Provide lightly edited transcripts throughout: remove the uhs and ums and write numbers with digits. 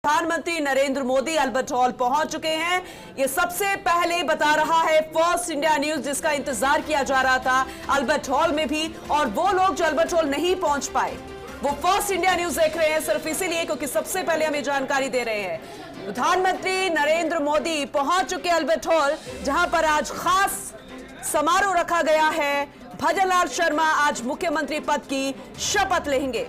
प्रधानमंत्री Narendra Modi Albert hall पहुंच चुके हैं। ये सबसे पहले बता रहा है फर्स्ट इंडिया न्यूज, जिसका इंतजार किया जा रहा था अल्बर्ट हॉल में भी, और वो लोग जो अल्बर्ट हॉल नहीं पहुंच पाए वो फर्स्ट इंडिया न्यूज देख रहे हैं सिर्फ इसीलिए क्योंकि सबसे पहले हमें जानकारी दे रहे हैं प्रधानमंत्री नरेंद्र मोदी पहुंच चुके अल्बर्ट हॉल, जहां पर आज खास समारोह रखा गया है। भजनलाल शर्मा आज मुख्यमंत्री पद की शपथ लेंगे।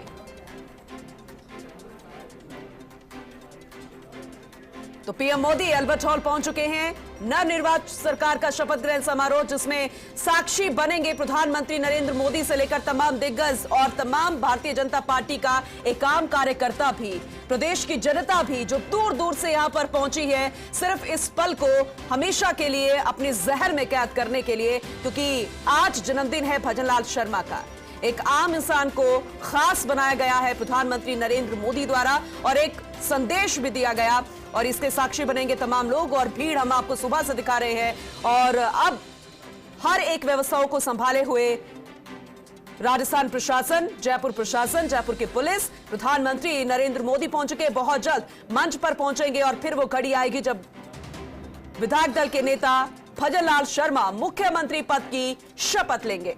तो पीएम मोदी अल्बर्ट हॉल पहुंच चुके हैं। नवनिर्वाचित सरकार का शपथ ग्रहण समारोह, जिसमें साक्षी बनेंगे प्रधानमंत्री नरेंद्र मोदी से लेकर तमाम दिग्गज और तमाम भारतीय जनता पार्टी का एक आम कार्यकर्ता भी, प्रदेश की जनता भी जो दूर दूर से यहां पर पहुंची है सिर्फ इस पल को हमेशा के लिए अपने जहर में कैद करने के लिए, क्योंकि आज जन्मदिन है भजनलाल शर्मा का। एक आम इंसान को खास बनाया गया है प्रधानमंत्री नरेंद्र मोदी द्वारा और एक संदेश भी दिया गया, और इसके साक्षी बनेंगे तमाम लोग। और भीड़ हम आपको सुबह से दिखा रहे हैं, और अब हर एक व्यवस्थाओं को संभाले हुए राजस्थान प्रशासन, जयपुर प्रशासन, जयपुर की पुलिस, प्रधानमंत्री नरेंद्र मोदी पहुंच चुके। बहुत जल्द मंच पर पहुंचेंगे और फिर वो घड़ी आएगी जब विधायक दल के नेता भजनलाल शर्मा मुख्यमंत्री पद की शपथ लेंगे।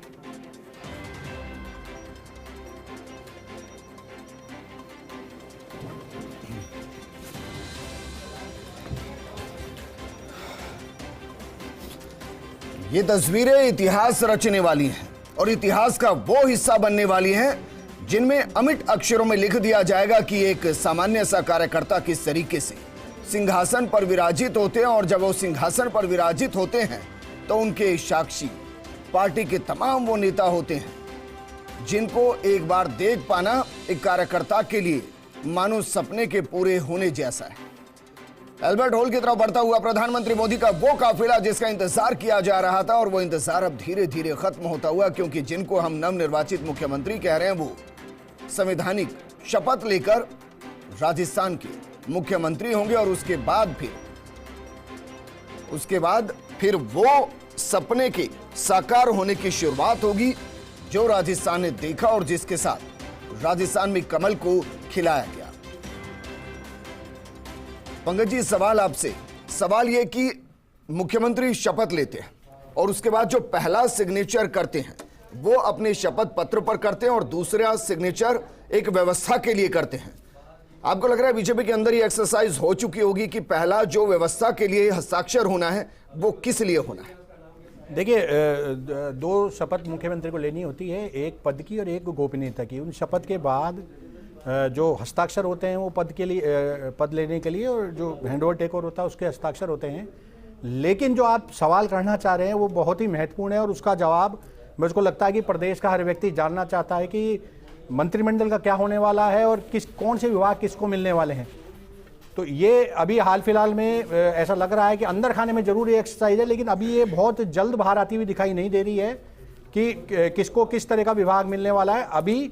ये तस्वीरें इतिहास रचने वाली हैं और इतिहास का वो हिस्सा बनने वाली हैं जिनमें अमिट अक्षरों में लिख दिया जाएगा कि एक सामान्य सा कार्यकर्ता किस तरीके से सिंहासन पर विराजित होते हैं, और जब वो सिंहासन पर विराजित होते हैं तो उनके साक्षी पार्टी के तमाम वो नेता होते हैं जिनको एक बार देख पाना एक कार्यकर्ता के लिए मानो सपने के पूरे होने जैसा है। अल्बर्ट हॉल की तरफ बढ़ता हुआ प्रधानमंत्री मोदी का वो काफिला जिसका इंतजार किया जा रहा था, और वो इंतजार अब धीरे धीरे खत्म होता हुआ, क्योंकि जिनको हम नवनिर्वाचित मुख्यमंत्री कह रहे हैं वो संवैधानिक शपथ लेकर राजस्थान के मुख्यमंत्री होंगे। और उसके बाद फिर वो सपने के साकार होने की शुरुआत होगी जो राजस्थान ने देखा और जिसके साथ राजस्थान में कमल को खिलाया गया। पंकज जी, सवाल आपसे, सवाल यह कि मुख्यमंत्री शपथ लेते हैं और उसके बाद जो पहला सिग्नेचर करते हैं वो अपने शपथ पत्र पर करते हैं और दूसरा सिग्नेचर एक व्यवस्था के लिए करते हैं। आपको लग रहा है बीजेपी के अंदर ये एक्सरसाइज हो चुकी होगी कि पहला जो व्यवस्था के लिए हस्ताक्षर होना है वो किस लिए होना है? देखिए, दो शपथ मुख्यमंत्री को लेनी होती है, एक पद की और एक गोपनीयता की। उन शपथ के बाद जो हस्ताक्षर होते हैं वो पद के लिए, पद लेने के लिए, और जो हैंडओवर टेक ओवर होता है उसके हस्ताक्षर होते हैं। लेकिन जो आप सवाल करना चाह रहे हैं वो बहुत ही महत्वपूर्ण है, और उसका जवाब मुझको लगता है कि प्रदेश का हर व्यक्ति जानना चाहता है कि मंत्रिमंडल का क्या होने वाला है और कौन से विभाग किसको मिलने वाले हैं। तो ये अभी हाल फिलहाल में ऐसा लग रहा है कि अंदर खाने में जरूर ये एक्सरसाइज है, लेकिन अभी ये बहुत जल्द बाहर आती हुई दिखाई नहीं दे रही है कि किसको किस तरह का विभाग मिलने वाला है। अभी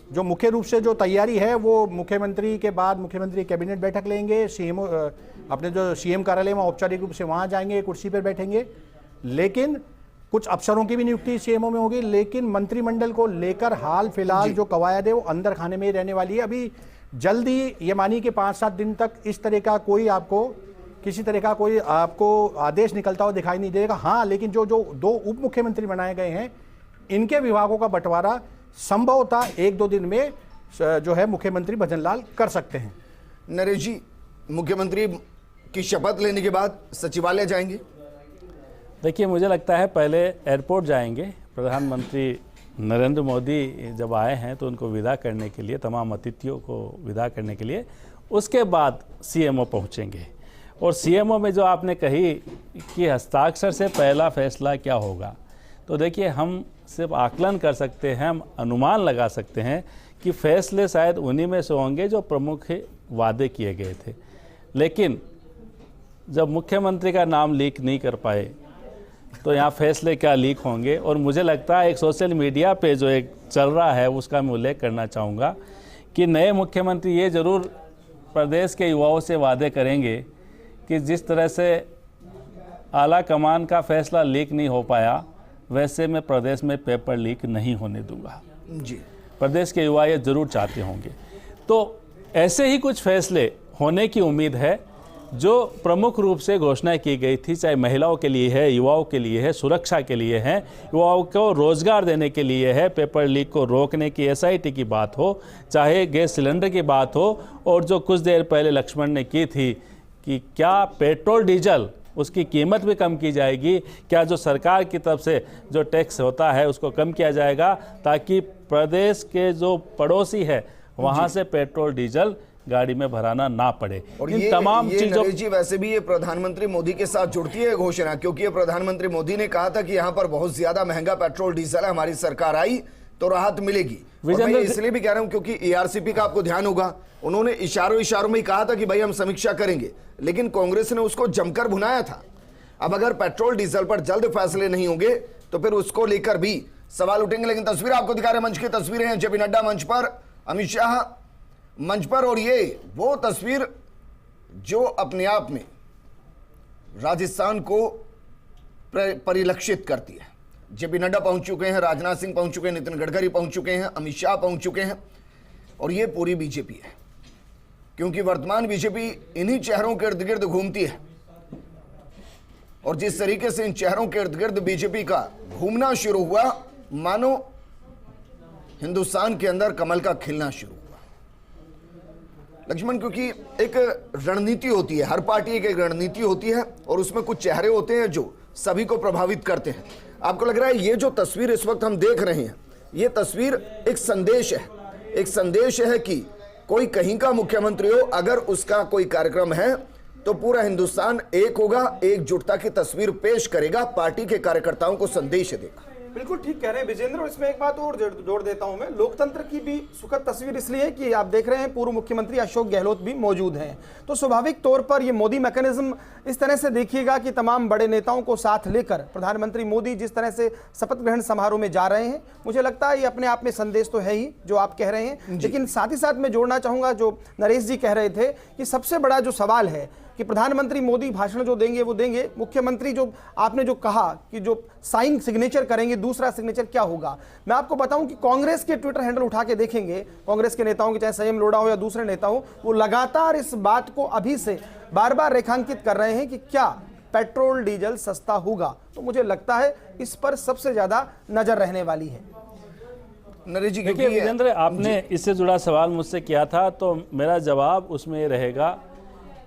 जो मुख्य रूप से जो तैयारी है वो मुख्यमंत्री के बाद मुख्यमंत्री कैबिनेट बैठक लेंगे, सीएम अपने जो सीएम कार्यालय में औपचारिक रूप से वहां जाएंगे, कुर्सी पर बैठेंगे। लेकिन कुछ अफसरों की भी नियुक्ति सीएमओ में होगी, लेकिन मंत्रिमंडल को लेकर हाल फिलहाल जो कवायद है वो अंदर खाने में ही रहने वाली है। अभी जल्दी ये मानिए कि 5-7 दिन तक इस तरह का कोई आपको किसी तरह का कोई आपको आदेश निकलता हुआ दिखाई नहीं देगा। हाँ, लेकिन जो दो उप मुख्यमंत्री बनाए गए हैं इनके विभागों का बंटवारा संभवतः 1-2 दिन में जो है मुख्यमंत्री भजनलाल कर सकते हैं। नरेश जी, मुख्यमंत्री की शपथ लेने के बाद सचिवालय जाएंगे? देखिए, मुझे लगता है पहले एयरपोर्ट जाएंगे। प्रधानमंत्री नरेंद्र मोदी जब आए हैं तो उनको विदा करने के लिए, तमाम अतिथियों को विदा करने के लिए, उसके बाद सीएमओ पहुंचेंगे। और सीएमओ में जो आपने कही कि हस्ताक्षर से पहला फैसला क्या होगा, तो देखिए हम सिर्फ आकलन कर सकते हैं, हम अनुमान लगा सकते हैं कि फैसले शायद उन्हीं में से होंगे जो प्रमुख वादे किए गए थे। लेकिन जब मुख्यमंत्री का नाम लीक नहीं कर पाए तो यहाँ फैसले क्या लीक होंगे। और मुझे लगता है एक सोशल मीडिया पे जो एक चल रहा है उसका मैं उल्लेख करना चाहूँगा कि नए मुख्यमंत्री ये ज़रूर प्रदेश के युवाओं से वादे करेंगे कि जिस तरह से आला कमान का फैसला लीक नहीं हो पाया, वैसे मैं प्रदेश में पेपर लीक नहीं होने दूंगा जी। प्रदेश के युवा ये जरूर चाहते होंगे। तो ऐसे ही कुछ फैसले होने की उम्मीद है। जो प्रमुख रूप से घोषणाएं की गई थी, चाहे महिलाओं के लिए है, युवाओं के लिए है, सुरक्षा के लिए है, युवाओं को रोजगार देने के लिए है, पेपर लीक को रोकने की SIT की बात हो, चाहे गैस सिलेंडर की बात हो, और जो कुछ देर पहले लक्ष्मण ने की थी कि क्या पेट्रोल डीजल उसकी कीमत भी कम की जाएगी, क्या जो सरकार की तरफ से जो टैक्स होता है उसको कम किया जाएगा, ताकि प्रदेश के जो पड़ोसी है वहाँ से पेट्रोल डीजल गाड़ी में भराना ना पड़े। और इन ये तमाम चीजों नरेश जी, वैसे भी ये प्रधानमंत्री मोदी के साथ जुड़ती है घोषणा, क्योंकि ये प्रधानमंत्री मोदी ने कहा था कि यहाँ पर बहुत ज्यादा महंगा पेट्रोल डीजल है, हमारी सरकार आई तो राहत मिलेगी। और मैं इसलिए भी कह रहा हूं क्योंकि ARCP का आपको ध्यान होगा, उन्होंने इशारों में ही कहा था कि भाई हम समीक्षा करेंगे, लेकिन कांग्रेस ने उसको जमकर भुनाया था। अब अगर पेट्रोल डीजल पर जल्द फैसले नहीं होंगे तो फिर उसको लेकर भी सवाल उठेंगे। लेकिन तस्वीर आपको दिखा रहे, मंच की तस्वीरें हैं, JP नड्डा मंच पर, अमित शाह मंच पर, और ये वो तस्वीर जो अपने आप में राजस्थान को परिलक्षित करती है। JP नड्डा पहुंच चुके हैं, राजनाथ सिंह पहुंच चुके हैं, नितिन गडकरी पहुंच चुके हैं, अमित शाह पहुंच चुके हैं, और ये पूरी बीजेपी है, क्योंकि वर्तमान बीजेपी इन्हीं चेहरों के इर्द गिर्द घूमती है। और जिस तरीके से इन चेहरों के इर्द गिर्द बीजेपी का घूमना शुरू हुआ, मानो हिंदुस्तान के अंदर कमल का खिलना शुरू हुआ। लक्ष्मण, क्योंकि एक रणनीति होती है, हर पार्टी एक रणनीति होती है, और उसमें कुछ चेहरे होते हैं जो सभी को प्रभावित करते हैं। आपको लग रहा है ये जो तस्वीर इस वक्त हम देख रहे हैं, ये तस्वीर एक संदेश है, एक संदेश है कि कोई कहीं का मुख्यमंत्री हो, अगर उसका कोई कार्यक्रम है तो पूरा हिंदुस्तान एक होगा, एकजुटता की तस्वीर पेश करेगा, पार्टी के कार्यकर्ताओं को संदेश देगा। बिल्कुल ठीक कह रहे हैं विजेंद्र, और इसमें एक बात और जोड़ देता हूं मैं, लोकतंत्र की भी सुखद तस्वीर इसलिए कि आप देख रहे हैं पूर्व मुख्यमंत्री अशोक गहलोत भी मौजूद हैं, तो स्वाभाविक तौर पर ये मोदी मैकेनिज्म इस तरह से देखिएगा कि तमाम बड़े नेताओं को साथ लेकर प्रधानमंत्री मोदी जिस तरह से शपथ ग्रहण समारोह में जा रहे हैं, मुझे लगता है ये अपने आप में संदेश तो है ही जो आप कह रहे हैं, लेकिन साथ ही साथ मैं जोड़ना चाहूंगा जो नरेश जी कह रहे थे कि सबसे बड़ा जो सवाल है कि प्रधानमंत्री मोदी भाषण जो देंगे वो देंगे, मुख्यमंत्री जो आपने जो कहा कि जो साइन सिग्नेचर करेंगे, दूसरा सिग्नेचर क्या होगा। मैं आपको बताऊं कि कांग्रेस के ट्विटर हैंडल उठा के देखेंगे, कांग्रेस के नेताओं के, चाहे संयम लोढ़ा हो या दूसरे नेता हो, वो लगातार इस बात को अभी से बार बार रेखांकित कर रहे हैं कि क्या पेट्रोल डीजल सस्ता होगा। तो मुझे लगता है इस पर सबसे ज्यादा नजर रहने वाली है। नरेश जी, देखिए विजेंद्र, आपने इससे जुड़ा सवाल मुझसे किया था, तो मेरा जवाब उसमें ये रहेगा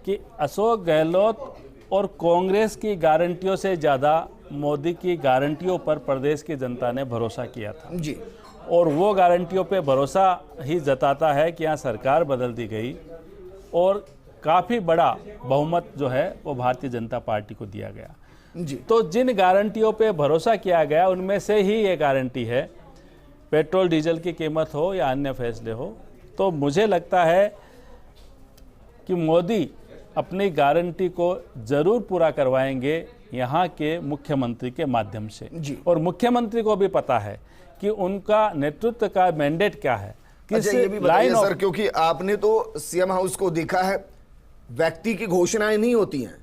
कि अशोक गहलोत और कांग्रेस की गारंटियों से ज़्यादा मोदी की गारंटियों पर प्रदेश की जनता ने भरोसा किया था जी, और वो गारंटियों पे भरोसा ही जताता है कि यहाँ सरकार बदल दी गई और काफ़ी बड़ा बहुमत जो है वो भारतीय जनता पार्टी को दिया गया जी। तो जिन गारंटियों पे भरोसा किया गया उनमें से ही ये गारंटी है, पेट्रोल डीजल की कीमत हो या अन्य फैसले हो। तो मुझे लगता है कि मोदी अपनी गारंटी को जरूर पूरा करवाएंगे यहाँ के मुख्यमंत्री के माध्यम से जी। और मुख्यमंत्री को भी पता है कि उनका नेतृत्व का मैंडेट क्या है, किस अच्छा, ये भी बताइए सर, क्योंकि आपने तो सीएम हाउस को देखा है, व्यक्ति की घोषणाएं नहीं होती हैं,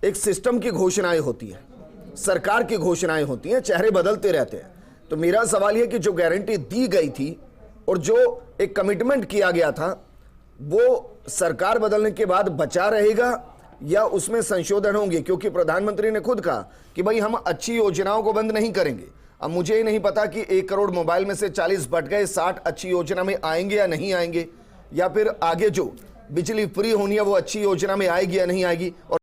एक सिस्टम की घोषणाएं होती हैं, सरकार की घोषणाएं होती हैं, चेहरे बदलते रहते हैं। तो मेरा सवाल यह कि जो गारंटी दी गई थी और जो एक कमिटमेंट किया गया था, वो सरकार बदलने के बाद बचा रहेगा या उसमें संशोधन होंगे? क्योंकि प्रधानमंत्री ने खुद कहा कि भाई हम अच्छी योजनाओं को बंद नहीं करेंगे। अब मुझे ही नहीं पता कि 1 करोड़ मोबाइल में से 40 बट गए, 60 अच्छी योजना में आएंगे या नहीं आएंगे, या फिर आगे जो बिजली फ्री होनी है वो अच्छी योजना में आएगी या नहीं आएगी। और